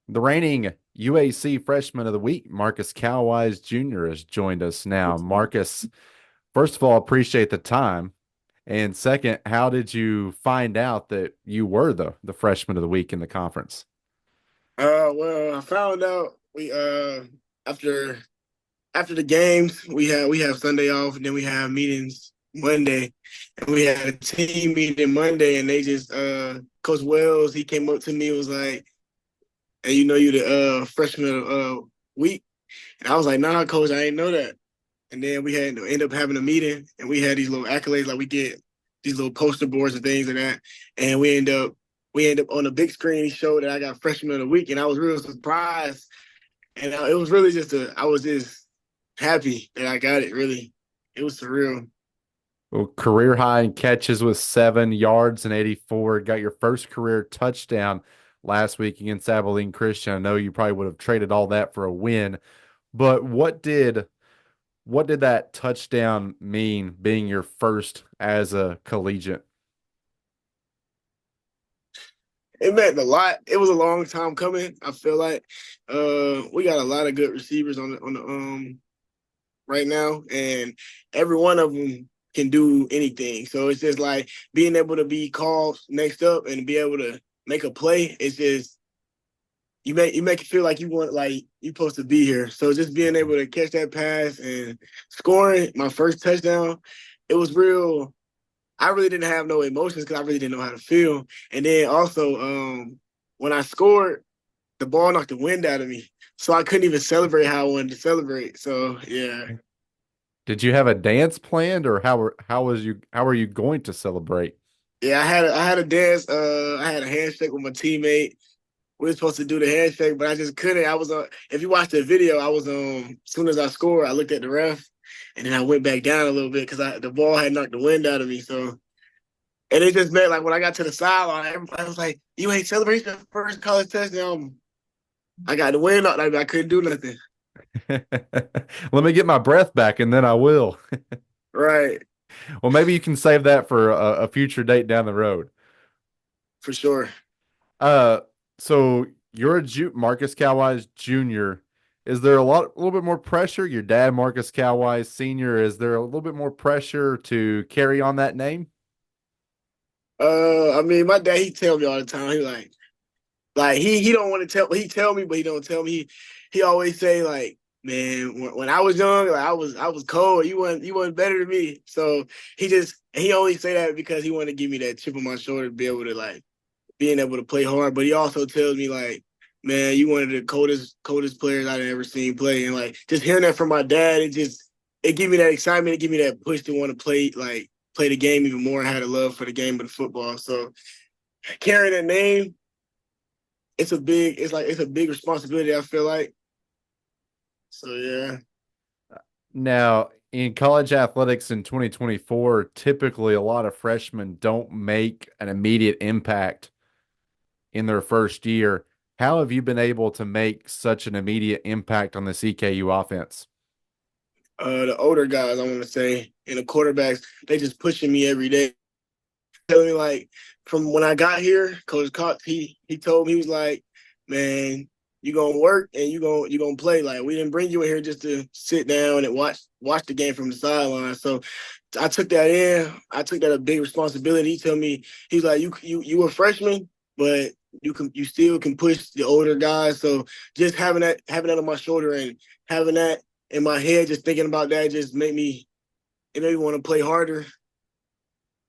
The reigning UAC Freshman of the Week, Marcus Calwise Jr., has joined us now. Marcus, first of all, appreciate the time. And second, how did you find out that you were the Freshman of the Week in the conference? Well, I found out after after the games we have Sunday off, and then we have meetings Monday, and we had a team meeting Monday, and they just Coach Wells, he came up to me and was like, "Hey, you the freshman of week," and I was like, "Nah, Coach, I didn't know that." And then we had to end up having a meeting, and we had these little accolades, like we get these little poster boards and things and that, and we end up on the big screen. He showed that I got freshman of the week, and I was real surprised. And it was really I was just happy that I got it. Really, it was surreal. Well, career high in catches with 7 yards and 84. Got your first career touchdown last week against Abilene Christian. I know you probably would have traded all that for a win, but what did that touchdown mean being your first as a collegiate? It meant a lot. It was a long time coming. I feel like we got a lot of good receivers on the right now, and every one of them can do anything. So it's just like being able to be called next up and be able to make a play. It's just you make it feel like you're supposed to be here. So just being able to catch that pass and scoring my first touchdown, it was real. I really didn't have no emotions because I really didn't know how to feel. And then also, when I scored, the ball knocked the wind out of me, so I couldn't even celebrate how I wanted to celebrate. So yeah, Did you have a dance planned, or how are you going to celebrate? yeah, I had a dance. I had a handshake with my teammate. We were supposed to do the handshake, but I just couldn't. I was if you watch the video, I was as soon as I scored, I looked at the ref, and then I went back down a little bit because the ball had knocked the wind out of me. So, and it just meant like when I got to the sideline, everybody was like, "You ain't celebrating the first college touchdown." I got the wind out of me. I couldn't do nothing. Let me get my breath back and then I will. Right, Well, maybe you can save that for a future date down the road. for sure. Uh, so you're Marcus Calwise Jr. Is there a little bit more pressure? Your dad, Marcus Calwise Sr., is there a little bit more pressure to carry on that name? I mean, my dad, he tell me all the time. He like he don't want to tell. He tell me, but he don't tell me. He always say like, man, when I was young, like I was cold. You wasn't better than me. So he always say that because he want to give me that chip on my shoulder to be able to like being able to play hard. But he also tells me like, man, you one of the coldest players I've ever seen play. And like just hearing that from my dad, it give me that excitement. It give me that push to want to play the game even more. I had a love for the game of the football. So carrying that name, it's a big responsibility. I feel like. So yeah. Now, in college athletics in 2024, typically a lot of freshmen don't make an immediate impact in their first year. How have you been able to make such an immediate impact on this EKU offense? The older guys, I want to say, and the quarterbacks, they just pushing me every day. Telling me like from when I got here, Coach Cox, he told me he was like, man, you gonna work and you gonna play. Like we didn't bring you in here just to sit down and watch the game from the sideline. So I took that in. I took that a big responsibility. He told me he's like, you a freshman, but you still can push the older guys. So just having that on my shoulder and having that in my head, just thinking about that, just it made me want to play harder.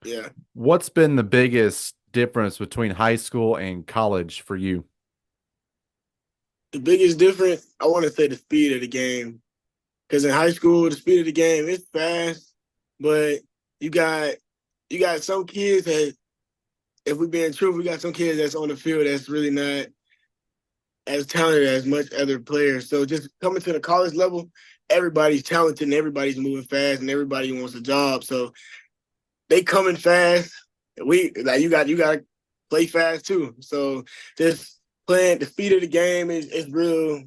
Yeah. What's been the biggest difference between high school and college for you? The biggest difference, I want to say the speed of the game. Because in high school, the speed of the game is fast, but you got you got some kids that, if we're being true, we got some kids that's on the field that's really not as talented as much other players. So just coming to the college level, everybody's talented and everybody's moving fast and everybody wants a job. So they coming fast. We like you got to play fast too. So just playing the speed of the game is real.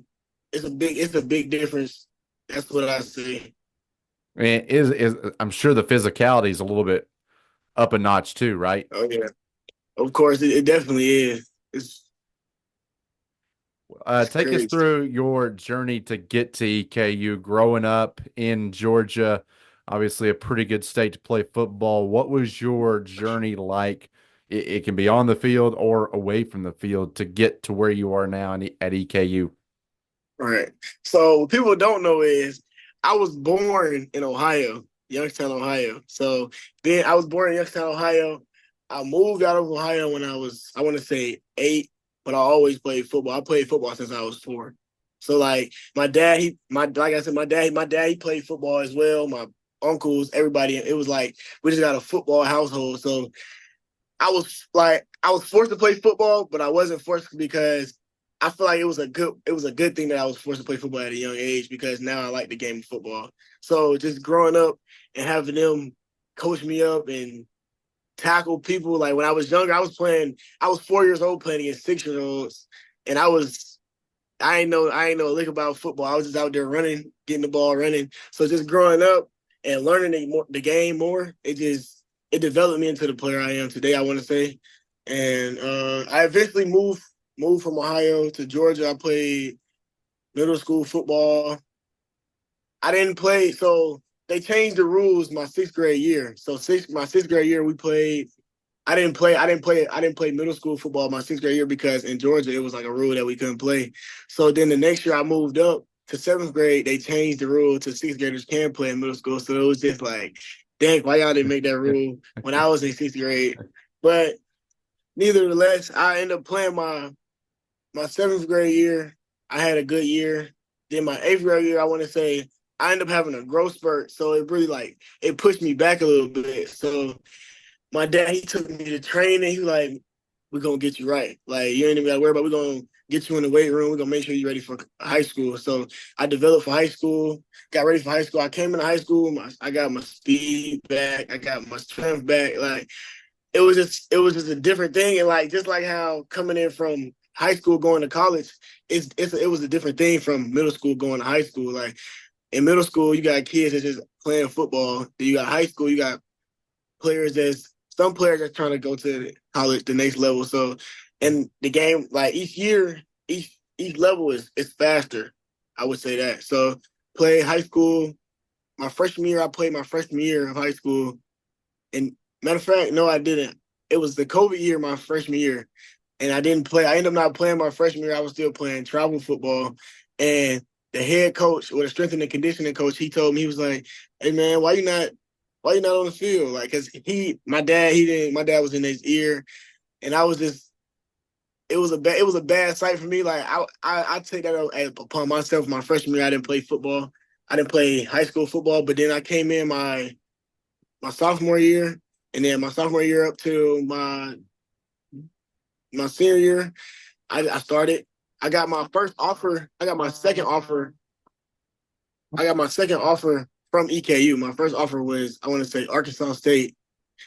It's a big difference. That's what I see. I mean, is I'm sure the physicality is a little bit up a notch too, right? Oh yeah, of course it definitely is. It's It's Take us crazy. through your journey to get to EKU, growing up in Georgia, obviously a pretty good state to play football. What was your journey like? It can be on the field or away from the field to get to where you are now at EKU. Right. So what people don't know is I was born in Ohio, Youngstown, Ohio. So then I was born in Youngstown, Ohio. I moved out of Ohio when I was, I want to say 8, but I always played football. I played football since I was 4. So like my dad, like I said, my dad, he played football as well. My uncles, everybody. It was like we just got a football household. So I was forced to play football, but I wasn't forced because I feel like it was a good thing that I was forced to play football at a young age because now I like the game of football. So just growing up and having them coach me up and tackle people, like when I was younger, I was 4 years old playing against 6 year olds, and I ain't know a lick about football. I was just out there running, getting the ball running. So just growing up and learning the game more, it developed me into the player I am today, I want to say. And I eventually moved from Ohio to Georgia. I played middle school football. I didn't play, so they changed the rules my 6th grade year. So my 6th grade year we played. I didn't play middle school football my 6th grade year because in Georgia it was like a rule that we couldn't play. So then the next year I moved up to 7th grade. They changed the rule to 6th graders can play in middle school. So it was just like, dang, why y'all didn't make that rule when I was in 6th grade? But nevertheless, I ended up playing my 7th grade year. I had a good year. Then my 8th grade year, I want to say I ended up having a growth spurt. So it really like it pushed me back a little bit. So my dad, he took me to training. He was like, we're gonna get you right. Like you ain't even gotta worry about, we're gonna get you in the weight room. We're gonna make sure you're ready for high school. So I developed for high school, got ready for high school. I came into high school, I got my speed back, I got my strength back. Like it was just a different thing. And like just like how coming in from high school going to college, it was a different thing from middle school going to high school. Like in middle school, you got kids that just playing football. Then you got high school, you got players that's some players are trying to go to college the next level. So and the game, like each year, each level is faster. I would say that. So play high school. My freshman year, I played my freshman year of high school. And matter of fact, no, I didn't. It was the COVID year, my freshman year. And I didn't play. I ended up not playing my freshman year. I was still playing travel football. And the head coach or the strength and the conditioning coach, he told me, he was like, hey man, why you not on the field? Like, cause my dad was in his ear, and I was just, it was a bad sight for me. Like, I take that upon myself. My freshman year, I didn't play football. I didn't play high school football, but then I came in my sophomore year, and then my sophomore year up to my senior year, I started. I got my first offer. I got my second offer from EKU. My first offer was, I want to say, Arkansas State.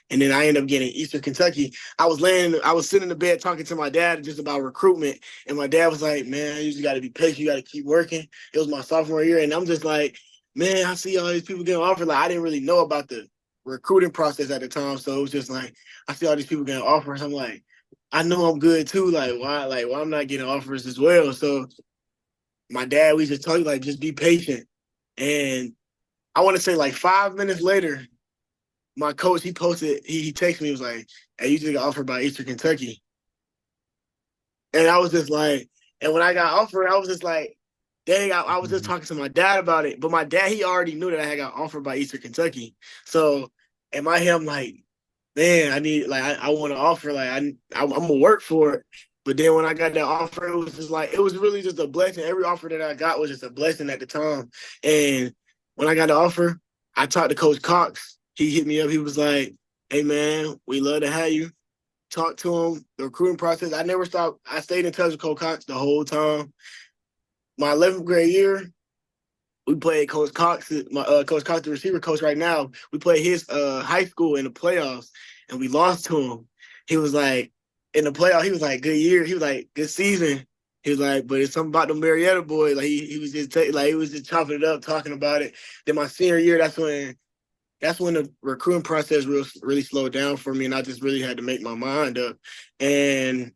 And then I ended up getting Eastern Kentucky. I was sitting in the bed talking to my dad just about recruitment. And my dad was like, man, you just got to be patient. You got to keep working. It was my sophomore year. And I'm just like, man, I see all these people getting offered. Like, I didn't really know about the recruiting process at the time. So it was just like, I see all these people getting offers. I'm like, I know I'm good too. Why I'm not getting offers as well? So my dad, we just told you, like, just be patient. And I want to say like 5 minutes later, my coach, he texted me, he was like, hey, you just got offered by Eastern Kentucky. And I was just like, and when I got offered, I was just like, dang, I was just talking to my dad about it. But my dad, he already knew that I had got offered by Eastern Kentucky. So in my head, I'm like, man, I need, like, I want to offer, like, I'm gonna work for it. But then when I got that offer, it was just like, it was really just a blessing. Every offer that I got was just a blessing at the time. And when I got the offer, I talked to Coach Cox. He hit me up. He was like, hey, man, we love to have you. Talk to him, the recruiting process. I never stopped. I stayed in touch with Coach Cox the whole time. My 11th grade year, we played Coach Cox, Coach Cox, the receiver coach right now. We played his high school in the playoffs, and we lost to him. He was like, in the playoff, he was like, good year. He was like, good season. He was like, but it's something about the Marietta boy. Like he was just he was just chopping it up, talking about it. Then my senior year, that's when the recruiting process really slowed down for me, and I just really had to make my mind up. And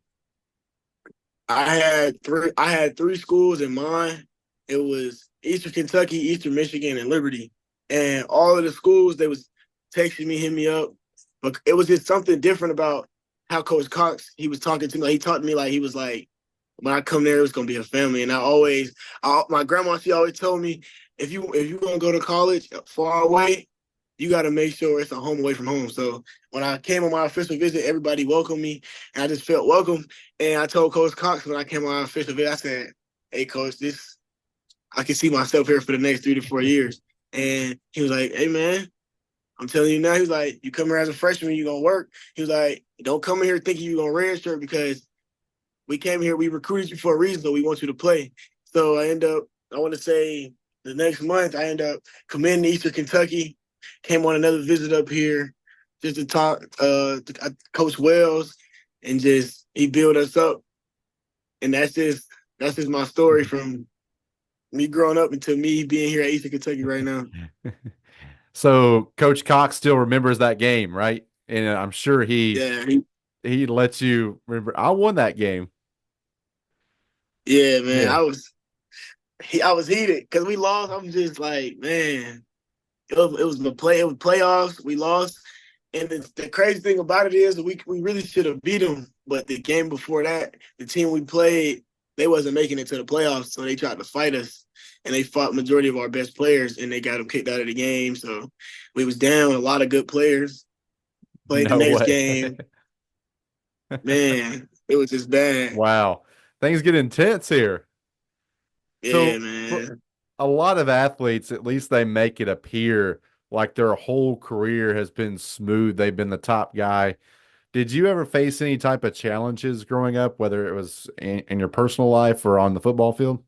I had three schools in mind. It was Eastern Kentucky, Eastern Michigan, and Liberty. And all of the schools they was texting me, hitting me up. But it was just something different about how Coach Cox he was talking to me. Like, he talked to me like he was like, when I come there, it's gonna be a family. And my grandma she always told me if you want to go to college far away, you got to make sure it's a home away from home. So when I came on my official visit, everybody welcomed me, and I just felt welcome. And I told Coach Cox when I came on my official visit, I said, "Hey, Coach, this I can see myself here for the next 3 to 4 years." And he was like, "Hey, man, I'm telling you now." He was like, "You come here as a freshman, you're gonna work." He was like, "Don't come in here thinking you're gonna redshirt because we came here, we recruited you for a reason, so we want you to play." So I want to say the next month, I end up coming to Eastern Kentucky, came on another visit up here just to talk to Coach Wells, and just he built us up. And that's just my story from me growing up until me being here at Eastern Kentucky right now. So Coach Cox still remembers that game, right? And I'm sure Yeah, he lets you remember. I won that game. yeah, man. Yeah. I was heated because we lost. I'm just like, man, it was playoffs. We lost, and the crazy thing about it is we really should have beat them. But the game before that, the team we played, they wasn't making it to the playoffs, so they tried to fight us, and they fought majority of our best players, and they got them kicked out of the game. So we was down a lot of good players. Played the No next way. game, man. It was just bad. Wow. Things get intense here. Yeah, So for man. a lot of athletes, at least they make it appear like their whole career has been smooth. They've been the top guy. Did you ever face any type of challenges growing up, whether it was in your personal life or on the football field?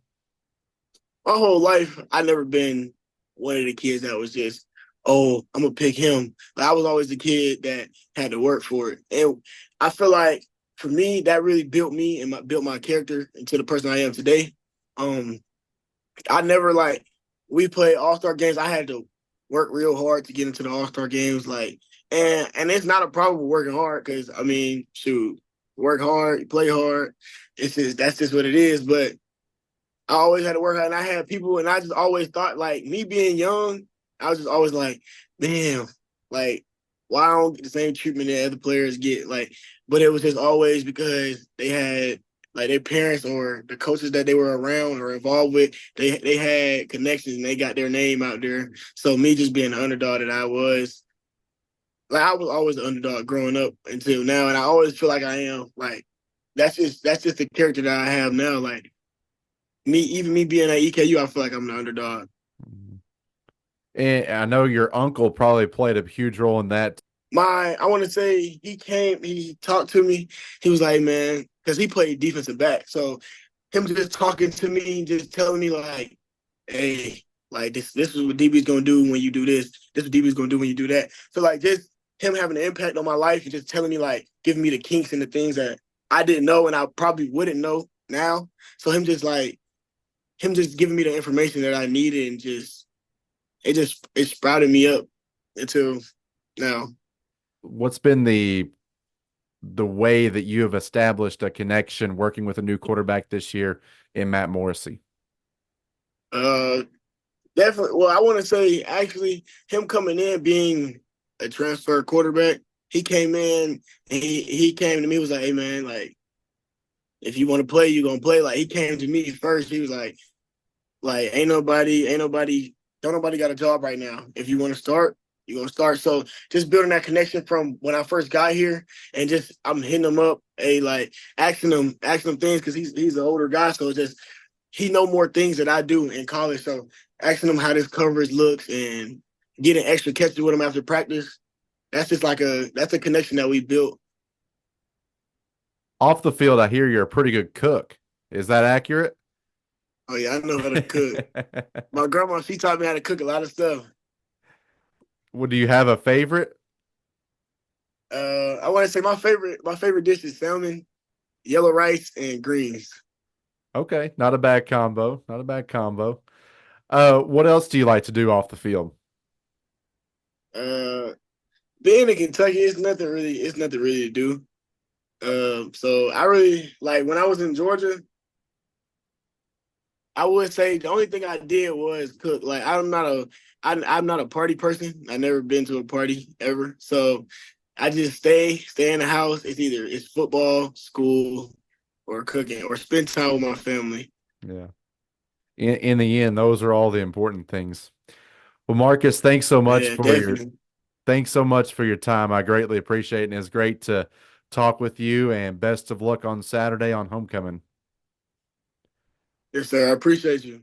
My whole life, I never been one of the kids that was just, oh, I'm gonna pick him. Like, I was always the kid that had to work for it, and I feel like for me, that really built me and built my character into the person I am today. Um, I never like we play All-Star games. I had to work real hard to get into the All-Star games, like, and it's not a problem with working hard because I mean, shoot, work hard, you play hard. It's just that's just what it is, but I always had to work hard, and I had people, and I just always thought, like, me being young, I was just always like, damn, like, why I don't get the same treatment that other players get, like, but it was just always because they had like their parents or the coaches that they were around or involved with, they had connections and they got their name out there. So me just being the underdog that I was, like, I was always the underdog growing up until now, and I always feel like I am, like, that's just the character that I have now, like me being at EKU, I feel like I'm the underdog. And I know your uncle probably played a huge role in that. I want to say he talked to me. He was like, man, because he played defensive back. So him just talking to me, just telling me like, hey, like this is what DB's gonna do when you do this. This is what DB's gonna do when you do that. So like just him having an impact on my life and just telling me like giving me the kinks and the things that I didn't know and I probably wouldn't know now. So him just giving me the information that I needed and it sprouted me up until now. What's been the way that you have established a connection working with a new quarterback this year in Matt Morrissey? Uh, Definitely. Well, I want to say actually him coming in being a transfer quarterback, he came in and he came to me was like, hey man, like if you want to play, you gonna play. Like he came to me first. He was like don't nobody got a job right now. If you want to start, you're gonna start. So just building that connection from when I first got here and just I'm hitting him up, hey, like asking him things because he's an older guy. So it's just he know more things than I do in college. So asking him how this coverage looks and getting extra catches with him after practice, that's a connection that we built. Off the field, I hear you're a pretty good cook. Is that accurate? Oh yeah, I know how to cook. My grandma, she taught me how to cook a lot of stuff. Well, do you have a favorite? I want to say my favorite dish is salmon, yellow rice, and greens. Okay, not a bad combo. Not a bad combo. What else do you like to do off the field? Uh, Being in Kentucky, it's nothing really to do. So I really like when I was in Georgia. I would say the only thing I did was cook. Like I'm not a party person. I never been to a party ever. So I just stay in the house. It's football, school, or cooking, or spend time with my family. Yeah. In the end, those are all the important things. Well, Marcus, Yeah, definitely. thanks so much for your time. I greatly appreciate it, and it's great to talk with you. And best of luck on Saturday on homecoming. Yes, sir. I appreciate you.